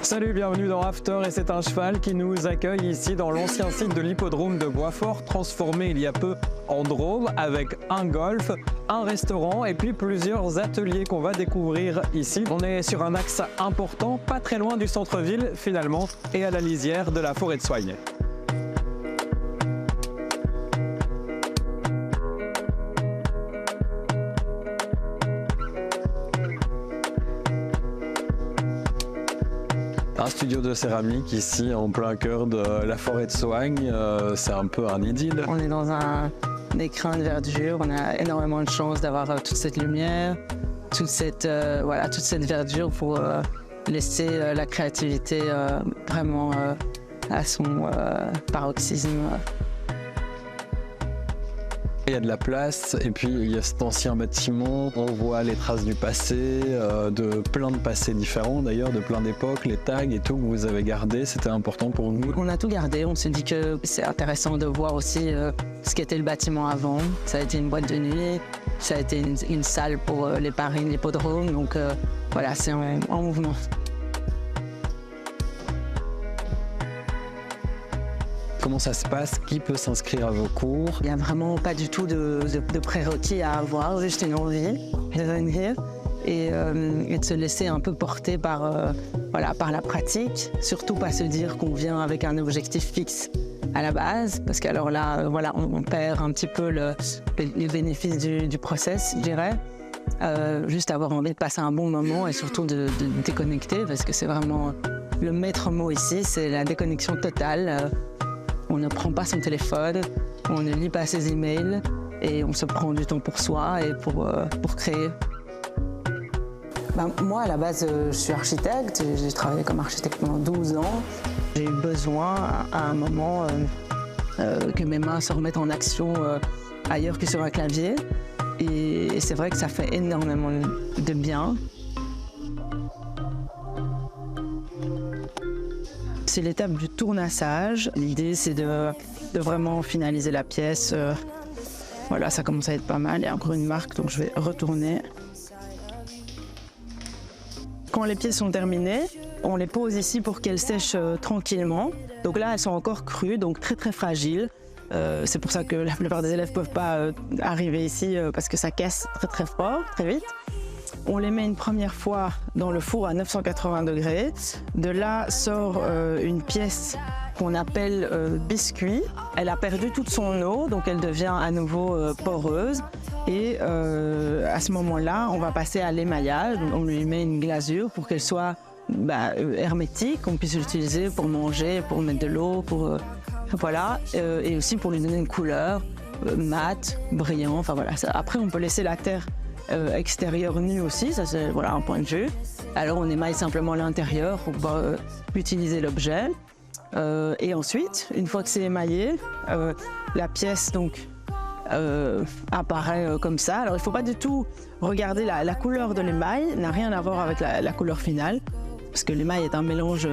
Salut, bienvenue dans After et c'est un cheval qui nous accueille ici dans l'ancien site de l'hippodrome de Boitsfort, transformé il y a peu en drôme avec un golf, un restaurant et puis plusieurs ateliers qu'on va découvrir ici. On est sur un axe important, pas très loin du centre-ville finalement et à la lisière de la forêt de Soignes. Un studio de céramique ici en plein cœur de la forêt de Soignes, c'est un peu un idylle. On est dans un écrin de verdure, on a énormément de chance d'avoir toute cette lumière, toute cette verdure pour laisser la créativité vraiment à son paroxysme. Il y a de la place et puis il y a cet ancien bâtiment, on voit les traces du passé, de plein de passés différents d'ailleurs, de plein d'époques, les tags et tout que vous avez gardé, c'était important pour vous? On a tout gardé, on s'est dit que c'est intéressant de voir aussi ce qu'était le bâtiment avant. Ça a été une boîte de nuit, ça a été une salle pour les paris, l'hippodrome, donc voilà, c'est en mouvement. Comment ça se passe? Qui peut s'inscrire à vos cours? Il n'y a vraiment pas du tout de prérequis à avoir, juste une envie de venir et de se laisser un peu porter par la pratique. Surtout pas se dire qu'on vient avec un objectif fixe à la base, parce qu'alors là, on perd un petit peu les bénéfices du process, je dirais. Juste avoir envie de passer un bon moment et surtout de déconnecter, parce que c'est vraiment le maître mot ici, c'est la déconnexion totale. On ne prend pas son téléphone, on ne lit pas ses emails et on se prend du temps pour soi et pour créer. Moi, à la base, je suis architecte, j'ai travaillé comme architecte pendant 12 ans. J'ai eu besoin à un moment que mes mains se remettent en action ailleurs que sur un clavier. Et c'est vrai que ça fait énormément de bien. C'est l'étape du tournassage. L'idée, c'est de vraiment finaliser la pièce. Voilà, ça commence à être pas mal. Il y a encore une marque, donc je vais retourner. Quand les pièces sont terminées, on les pose ici pour qu'elles sèchent tranquillement. Donc là, elles sont encore crues, donc très très fragiles. C'est pour ça que la plupart des élèves ne peuvent pas arriver ici parce que ça casse très très fort, très vite. On les met une première fois dans le four à 980 degrés. De là sort une pièce qu'on appelle biscuit. Elle a perdu toute son eau, donc elle devient à nouveau poreuse. Et à ce moment-là, on va passer à l'émaillage. On lui met une glasure pour qu'elle soit hermétique, qu'on puisse l'utiliser pour manger, pour mettre de l'eau, voilà, et aussi pour lui donner une couleur mate, brillant. Enfin voilà. Après, on peut laisser la terre extérieure nue aussi, ça c'est un point de vue. Alors on émaille simplement l'intérieur pour pouvoir utiliser l'objet. Et ensuite, une fois que c'est émaillé, la pièce donc apparaît comme ça. Alors il ne faut pas du tout regarder la couleur de l'émail, n'a rien à voir avec la couleur finale, parce que l'émail est un mélange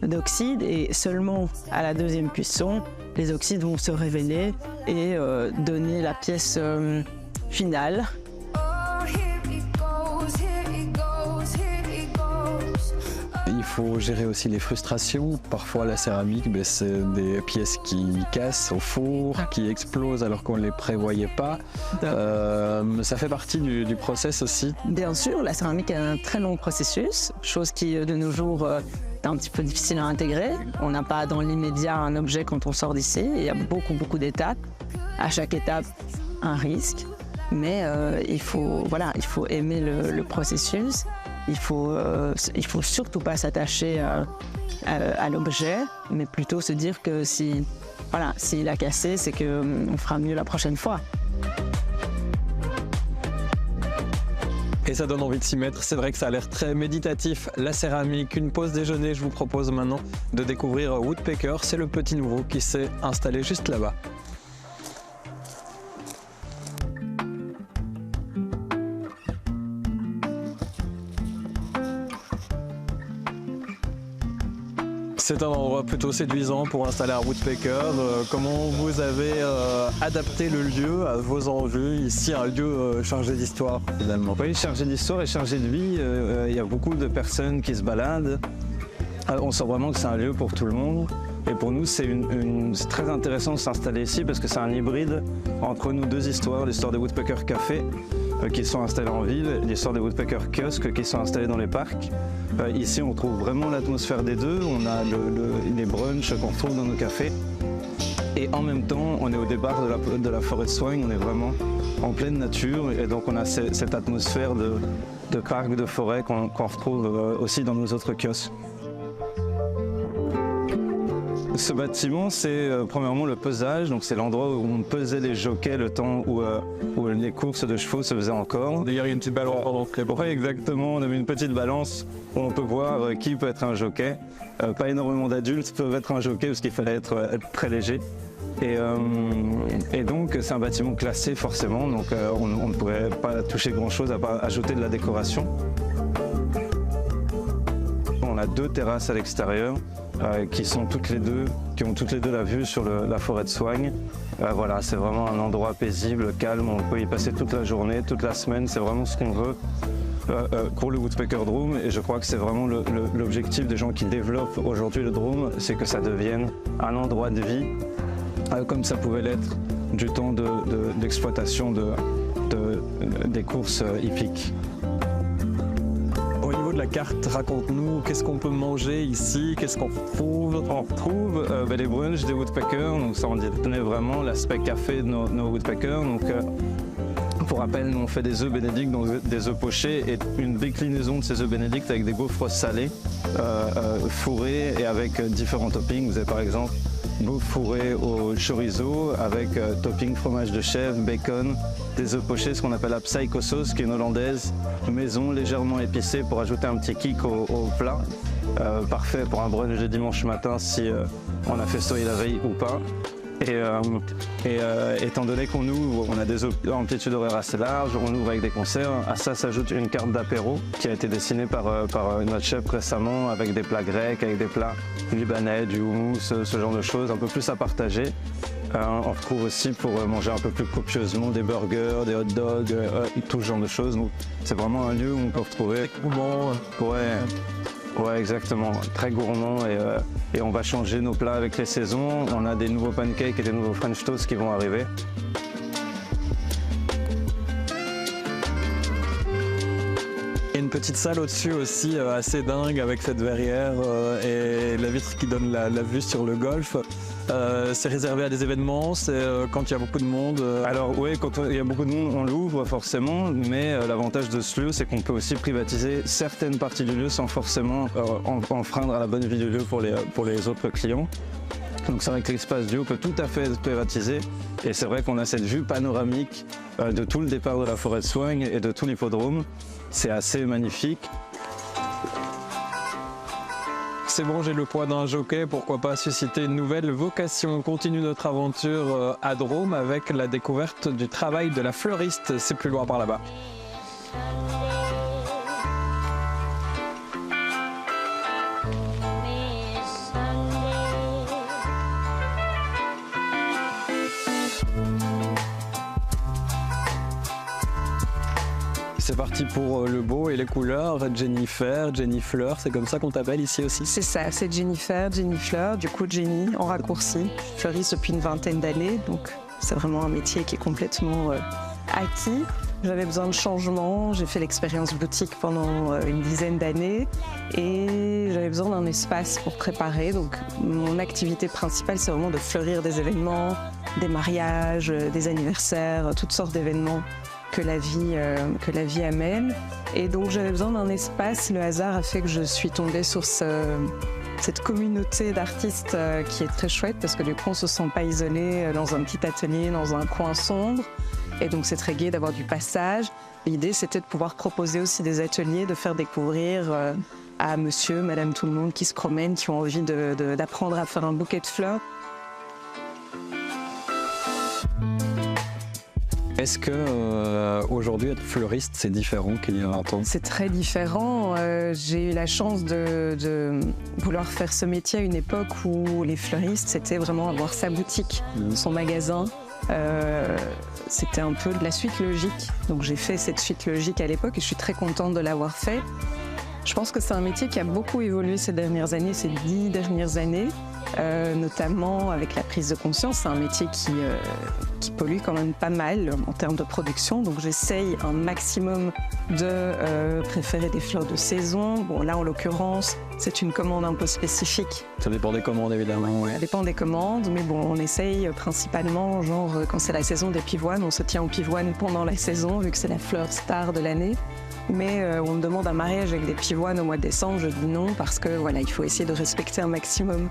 d'oxydes et seulement à la deuxième cuisson, les oxydes vont se révéler et donner la pièce finale. Il faut gérer aussi les frustrations. Parfois, la céramique, c'est des pièces qui cassent au four, qui explosent alors qu'on ne les prévoyait pas. Ça fait partie du process aussi. Bien sûr, la céramique est un très long processus, chose qui, de nos jours, est un petit peu difficile à intégrer. On n'a pas dans l'immédiat un objet quand on sort d'ici. Il y a beaucoup d'étapes. À chaque étape, un risque. Mais il faut aimer le processus. Il faut surtout pas s'attacher à l'objet, mais plutôt se dire que s'il a cassé, c'est qu'on fera mieux la prochaine fois. Et ça donne envie de s'y mettre. C'est vrai que ça a l'air très méditatif. La céramique, une pause déjeuner. Je vous propose maintenant de découvrir Woodpecker. C'est le petit nouveau qui s'est installé juste là-bas. C'est un endroit plutôt séduisant pour installer un woodpecker. Comment vous avez adapté le lieu à vos enjeux? Ici, un lieu chargé d'histoire, finalement. Oui, chargé d'histoire et chargé de vie. Il y a beaucoup de personnes qui se baladent. On sent vraiment que c'est un lieu pour tout le monde. Et pour nous, c'est très intéressant de s'installer ici parce que c'est un hybride entre nos deux histoires, l'histoire des woodpeckers café qui sont installés en ville, l'histoire des woodpeckers kiosques qui sont installés dans les parcs. Ici, on trouve vraiment l'atmosphère des deux. On a les brunchs qu'on retrouve dans nos cafés. Et en même temps, on est au départ de la forêt de Soignes, on est vraiment en pleine nature. Et donc, on a cette atmosphère de parc, de forêt qu'on retrouve aussi dans nos autres kiosques. Ce bâtiment, c'est premièrement le pesage, donc c'est l'endroit où on pesait les jockeys le temps où les courses de chevaux se faisaient encore. D'ailleurs, il y a une petite balance pendant très bon. Oui, exactement, on avait une petite balance où on peut voir qui peut être un jockey. Pas énormément d'adultes peuvent être un jockey parce qu'il fallait être très léger. Et donc c'est un bâtiment classé forcément, donc on ne pourrait pas toucher grand chose à part ajouter de la décoration. On a 2 terrasses à l'extérieur qui ont toutes les deux la vue sur la forêt de Soignes. Voilà, c'est vraiment un endroit paisible, calme, on peut y passer toute la journée, toute la semaine, c'est vraiment ce qu'on veut pour le Woodpecker Drum, et je crois que c'est vraiment l'objectif des gens qui développent aujourd'hui le Drum, c'est que ça devienne un endroit de vie comme ça pouvait l'être du temps d'exploitation des courses hippiques. Au niveau de la carte, raconte-nous, qu'est-ce qu'on peut manger ici, qu'est-ce qu'on retrouve? On retrouve les brunchs des woodpeckers, donc ça on donnait vraiment l'aspect café de nos woodpeckers. Donc, pour rappel, nous on fait des œufs bénédicts, donc des œufs pochés et une déclinaison de ces œufs bénédicts avec des gaufres salées, fourrées et avec différents toppings. Vous avez par exemple gaufres fourrées au chorizo avec topping fromage de chèvre, bacon, des œufs pochés, ce qu'on appelle la psycho sauce, qui est une hollandaise maison légèrement épicée pour ajouter un petit kick au plat. Parfait pour un brunch de dimanche matin si on a festoyé la veille ou pas. Et étant donné qu'on ouvre, on a des amplitudes horaires assez larges, on ouvre avec des concerts, à ça s'ajoute une carte d'apéro qui a été dessinée par notre chef récemment avec des plats grecs, avec des plats libanais, du houmous, ce genre de choses, un peu plus à partager. On retrouve aussi pour manger un peu plus copieusement des burgers, des hot dogs, tout ce genre de choses. Donc c'est vraiment un lieu où on peut retrouver. Gourmand. Ouais, exactement. Très gourmand et on va changer nos plats avec les saisons. On a des nouveaux pancakes et des nouveaux French toast qui vont arriver. Il y a une petite salle au-dessus aussi assez dingue avec cette verrière et la vitre qui donne la vue sur le golfe. C'est réservé à des événements, c'est quand il y a beaucoup de monde. Alors oui, quand il y a beaucoup de monde, on l'ouvre forcément, mais l'avantage de ce lieu, c'est qu'on peut aussi privatiser certaines parties du lieu sans forcément enfreindre à la bonne vie du lieu pour les autres clients. Donc c'est vrai que l'espace du haut peut tout à fait être privatisé, et c'est vrai qu'on a cette vue panoramique de tout le départ de la forêt de Soignes et de tout l'hippodrome. C'est assez magnifique. C'est bon, j'ai le poids d'un jockey, pourquoi pas susciter une nouvelle vocation. On continue notre aventure à Drôme avec la découverte du travail de la fleuriste. C'est plus loin par là-bas. C'est parti pour le beau et les couleurs. Jennifer, Jenny Fleur, c'est comme ça qu'on t'appelle ici aussi? C'est ça, c'est Jennifer, Jenny Fleur, du coup Jenny en raccourci. Je fleuriste depuis une vingtaine d'années, donc c'est vraiment un métier qui est complètement acquis. J'avais besoin de changement, j'ai fait l'expérience boutique pendant une dizaine d'années et j'avais besoin d'un espace pour préparer. Donc mon activité principale, c'est vraiment de fleurir des événements, des mariages, des anniversaires, toutes sortes d'événements que la vie amène. Et donc j'avais besoin d'un espace. Le hasard a fait que je suis tombée sur cette communauté d'artistes qui est très chouette parce que du coup on se sent pas isolé dans un petit atelier, dans un coin sombre. Et donc c'est très gai d'avoir du passage. L'idée c'était de pouvoir proposer aussi des ateliers, de faire découvrir à monsieur, madame, tout le monde qui se promènent, qui ont envie d'apprendre à faire un bouquet de fleurs. Est-ce que aujourd'hui être fleuriste c'est différent qu'il y a un temps? C'est très différent. j'ai eu la chance de vouloir faire ce métier à une époque où les fleuristes, c'était vraiment avoir sa boutique, son magasin. C'était un peu de la suite logique. Donc j'ai fait cette suite logique à l'époque et je suis très contente de l'avoir fait. Je pense que c'est un métier qui a beaucoup évolué ces dernières années, ces 10 dernières années, notamment avec la prise de conscience. C'est un métier qui pollue quand même pas mal en termes de production. Donc j'essaye un maximum de préférer des fleurs de saison. Bon, là, en l'occurrence, c'est une commande un peu spécifique. Ça dépend des commandes, évidemment. Ouais. Ça dépend des commandes, mais bon, on essaye principalement, genre, quand c'est la saison des pivoines, on se tient aux pivoines pendant la saison, vu que c'est la fleur star de l'année. Mais on me demande un mariage avec des pivoines au mois de décembre, je dis non parce que voilà, il faut essayer de respecter un maximum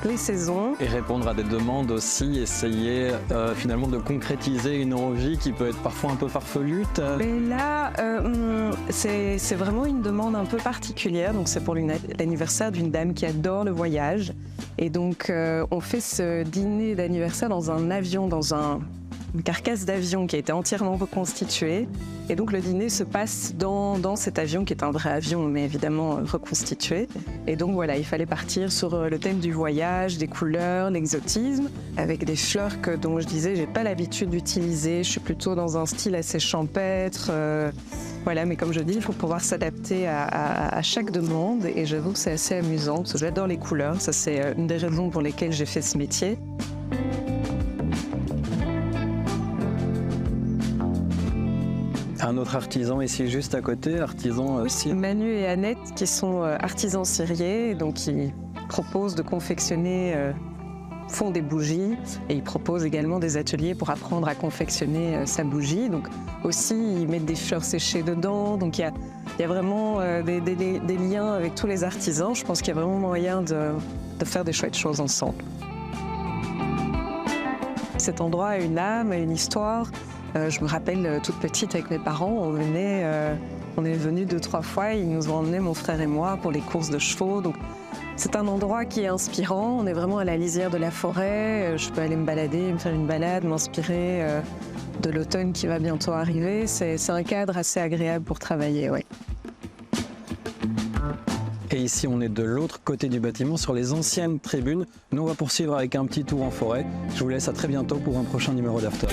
les saisons. Et répondre à des demandes aussi, essayer finalement de concrétiser une envie qui peut être parfois un peu farfelue. Mais là, c'est vraiment une demande un peu particulière. Donc c'est pour l'anniversaire d'une dame qui adore le voyage. Et donc on fait ce dîner d'anniversaire dans un avion, dans une carcasse d'avion qui a été entièrement reconstituée. Et donc le dîner se passe dans cet avion qui est un vrai avion, mais évidemment reconstitué. Et donc voilà, il fallait partir sur le thème du voyage, des couleurs, l'exotisme, avec des fleurs dont je disais, j'ai pas l'habitude d'utiliser. Je suis plutôt dans un style assez champêtre. Voilà, mais comme je dis, il faut pouvoir s'adapter à chaque demande. Et j'avoue que c'est assez amusant, parce que j'adore les couleurs. Ça, c'est une des raisons pour lesquelles j'ai fait ce métier. Un autre artisan ici juste à côté, artisan aussi. Manu et Annette qui sont artisans ciriers, donc ils proposent de confectionner, font des bougies et ils proposent également des ateliers pour apprendre à confectionner sa bougie. Donc aussi ils mettent des fleurs séchées dedans, donc il y a vraiment des liens avec tous les artisans. Je pense qu'il y a vraiment moyen de faire des chouettes choses ensemble. Cet endroit a une âme, a une histoire. Je me rappelle toute petite avec mes parents, on est venus 2-3 fois, ils nous ont emmenés, mon frère et moi, pour les courses de chevaux. Donc c'est un endroit qui est inspirant, on est vraiment à la lisière de la forêt, je peux aller me balader, me faire une balade, m'inspirer de l'automne qui va bientôt arriver. C'est un cadre assez agréable pour travailler, ouais. Et ici, on est de l'autre côté du bâtiment, sur les anciennes tribunes. Nous, on va poursuivre avec un petit tour en forêt. Je vous laisse à très bientôt pour un prochain numéro d'After.